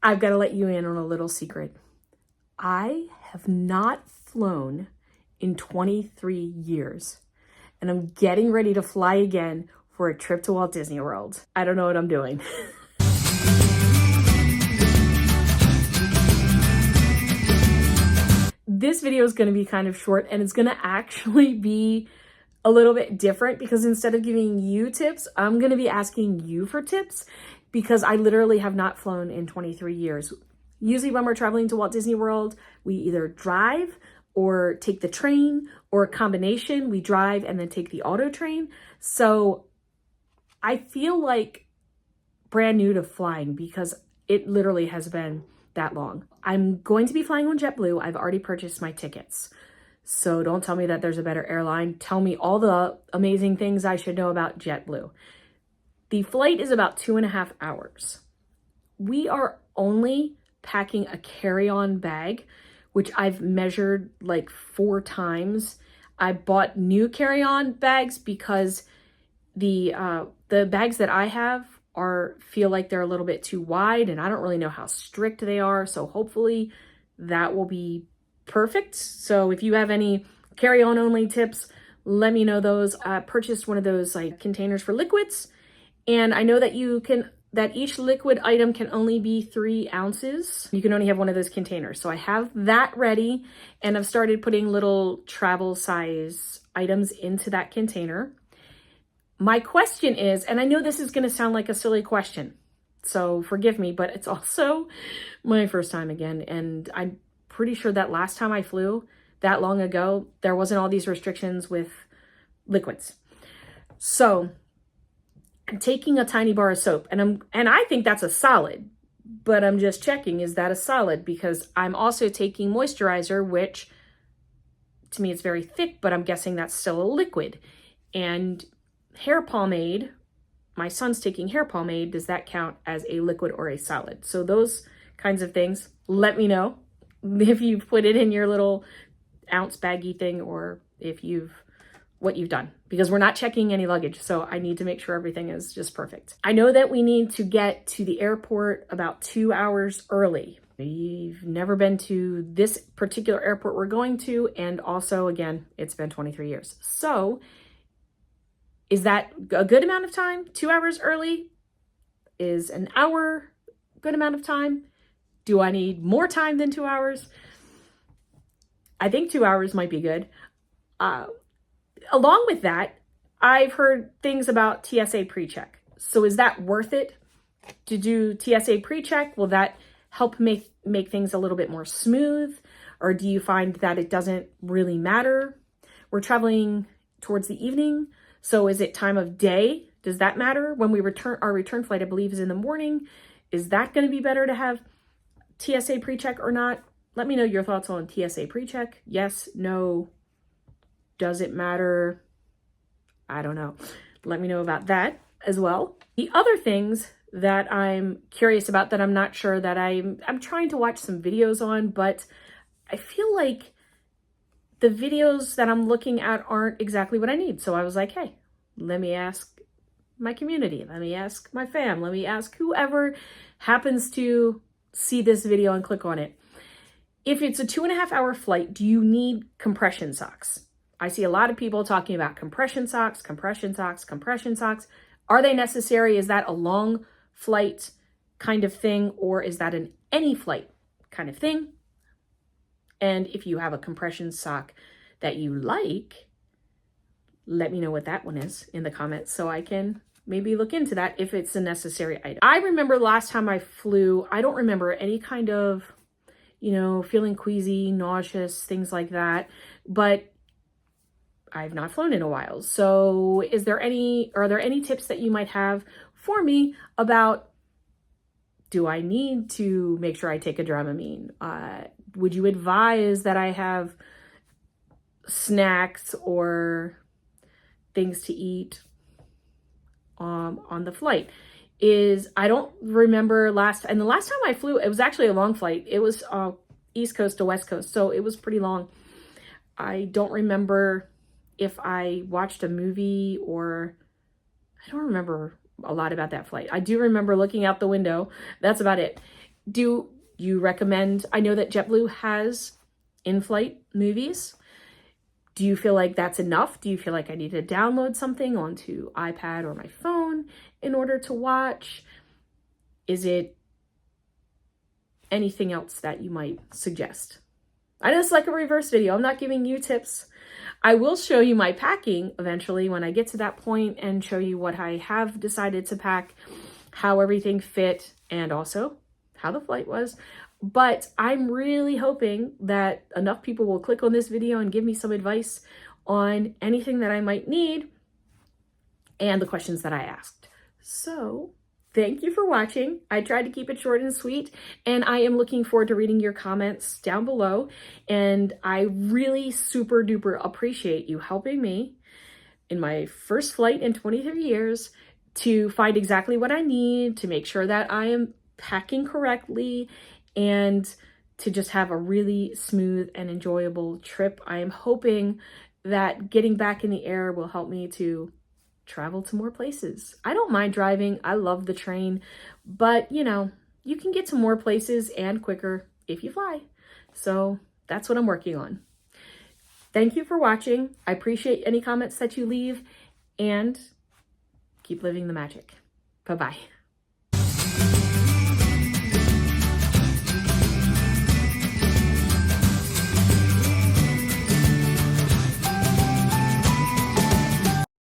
I've got to let you in on a little secret. I have not flown in 23 years, and I'm getting ready to fly again for a trip to Walt Disney World. I don't know what I'm doing. This video is going to be kind of short, and it's going to actually be a little bit different because instead of giving you tips, I'm going to be asking you for tips because I literally have not flown in 23 years. Usually when we're traveling to Walt Disney World, we either drive or take the train, or a combination. We drive and then take the auto train. So I feel like brand new to flying because it literally has been that long. I'm going to be flying on JetBlue. I've already purchased my tickets. So don't tell me that there's a better airline. Tell me all the amazing things I should know about JetBlue. The flight is about 2.5 hours. We are only packing a carry-on bag, which I've measured like 4 times. I bought new carry-on bags because the bags that I have feel like they're a little bit too wide, and I don't really know how strict they are. So hopefully that will be perfect. So if you have any carry-on only tips, let me know those. I purchased one of those like containers for liquids, and I know that that each liquid item can only be 3 ounces. You can only have one of those containers. So I have that ready, and I've started putting little travel size items into that container. My question is, and I know this is going to sound like a silly question, so forgive me, but it's also my first time again. And I'm pretty sure that last time I flew that long ago, there wasn't all these restrictions with liquids. So I'm taking a tiny bar of soap, and I think that's a solid, but I'm just checking, is that a solid? Because I'm also taking moisturizer, which to me is very thick, but I'm guessing that's still a liquid. And hair pomade, my son's taking hair pomade. Does that count as a liquid or a solid? So those kinds of things, let me know if you've put it in your little ounce baggy thing, or what you've done, because we're not checking any luggage. So I need to make sure everything is just perfect. I know that we need to get to the airport about 2 hours early. We've never been to this particular airport we're going to. And also, again, it's been 23 years. So is that a good amount of time? 2 hours early? Is an hour a good amount of time? Do I need more time than 2 hours? I think 2 hours might be good. Along with that, I've heard things about TSA pre-check. So is that worth it to do TSA pre-check? Will that help make things a little bit more smooth? Or do you find that it doesn't really matter? We're traveling towards the evening. So is it time of day? Does that matter? When we return, our return flight, I believe, is in the morning. Is that going to be better to have TSA pre-check or not? Let me know your thoughts on TSA pre-check. Yes, no. Does it matter? I don't know. Let me know about that as well. The other things that I'm curious about that I'm not sure that I'm trying to watch some videos on, but I feel like the videos that I'm looking at aren't exactly what I need. So I was like, hey, let me ask my community. Let me ask my fam. Let me ask whoever happens to see this video and click on it. If it's a 2.5 hour flight, do you need compression socks? I see a lot of people talking about compression socks, compression socks, compression socks. Are they necessary? Is that a long flight kind of thing, or is that an any flight kind of thing? And if you have a compression sock that you like, let me know what that one is in the comments so I can maybe look into that if it's a necessary item. I remember last time I flew, I don't remember any kind of, feeling queasy, nauseous, things like that, but I've not flown in a while. So are there any tips that you might have for me about, do I need to make sure I take a Dramamine? Would you advise that I have snacks or things to eat on the flight? I don't remember the last time I flew, it was actually a long flight. It was East Coast to West Coast, so it was pretty long. I don't remember if I watched a movie, or I don't remember a lot about that flight. I do remember looking out the window. That's about it. Do you recommend, I know that JetBlue has in-flight movies. Do you feel like that's enough? Do you feel like I need to download something onto iPad or my phone in order to watch? Is it anything else that you might suggest? I know it's like a reverse video. I'm not giving you tips. I will show you my packing eventually when I get to that point and show you what I have decided to pack, how everything fit, and also how the flight was. But I'm really hoping that enough people will click on this video and give me some advice on anything that I might need and the questions that I asked. So thank you for watching. I tried to keep it short and sweet, and I am looking forward to reading your comments down below. And I really super duper appreciate you helping me in my first flight in 23 years to find exactly what I need, to make sure that I am packing correctly, and to just have a really smooth and enjoyable trip. I am hoping that getting back in the air will help me to travel to more places. I don't mind driving. I love the train, but you know, you can get to more places and quicker if you fly. So that's what I'm working on. Thank you for watching. I appreciate any comments that you leave, and keep living the magic. Bye-bye.